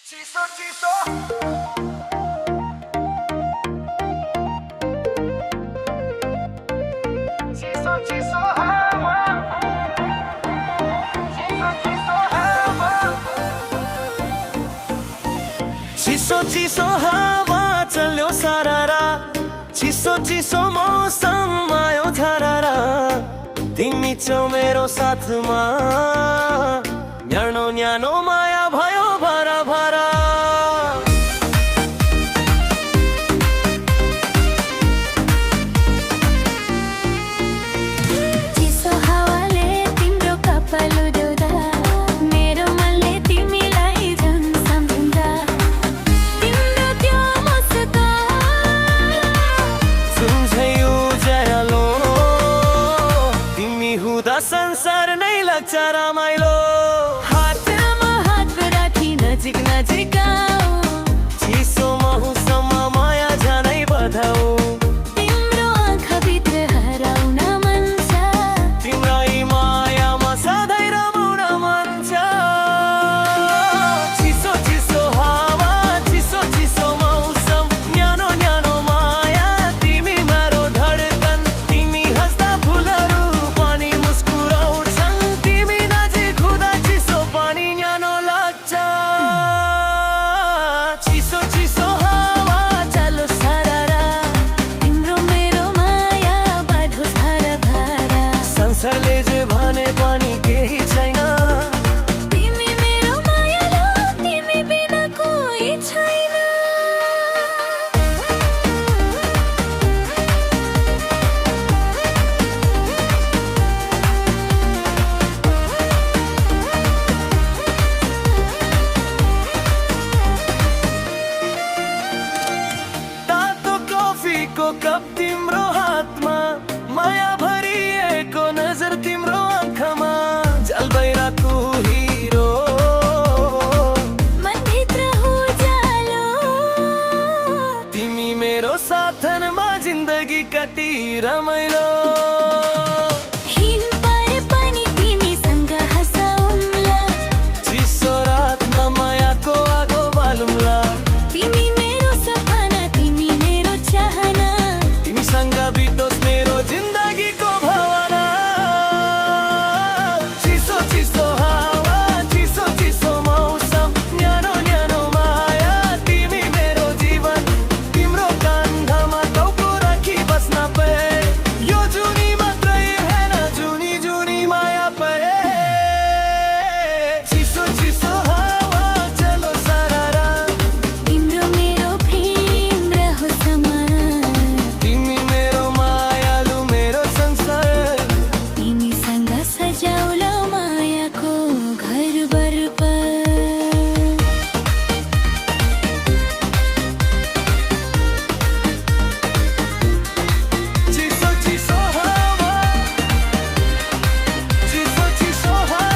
चिसो चिसो चिसो चिसो हावा चिसो चिसो हावा चिसो चिसो हावा चल्यो सारारा चिसो चिसो मौसम आयो झरारा तिमी छौ मेरो साथमा न्यानो न्यानो माया भयो भरा भरा चिसो हावाले तिम्रो कपाल उड्याउँदा मेरो मनले तिमीलाई झन् सम्झिँदा तिम्रो त्यो मुस्कान सम्झै उज्यालो तिमी हुँदा संसार नै लाग्छ रमाइलो हातमा हात राखी नजिक नजिक आऊ चिसो मौसममा माया झनै बधाऊ तिम्रो आँखाभित्र हराउन मन छ तिम्रै मायामा सधैँ रमाउन मन छ चिसो चिसो हावा चिसो चिसो मौसम न्यानो न्यानो माया तिमी मेरो धडकन तिमी हाँस्दा फुलहरू पनि मुस्कुराउँछन् तिमी नजिक हुँदा चिसो पनि न्यानो लाग्छ चिसो चिसो हावा चलो सारारा तिम्रो मेरो माया बाँधोस् भरभरा संसारले जे भने पनि केही छैन तिमी मेरो मायालो तिमी बिना कोही छैन तातो कफीको कप तिम्रो हातमा माया भरिएको नजर तिम्रो आँखामा जलबैराको हिरो मनभित्र उज्यालो तिमी मेरो साथनमा जिन्दगी कति रमाइलो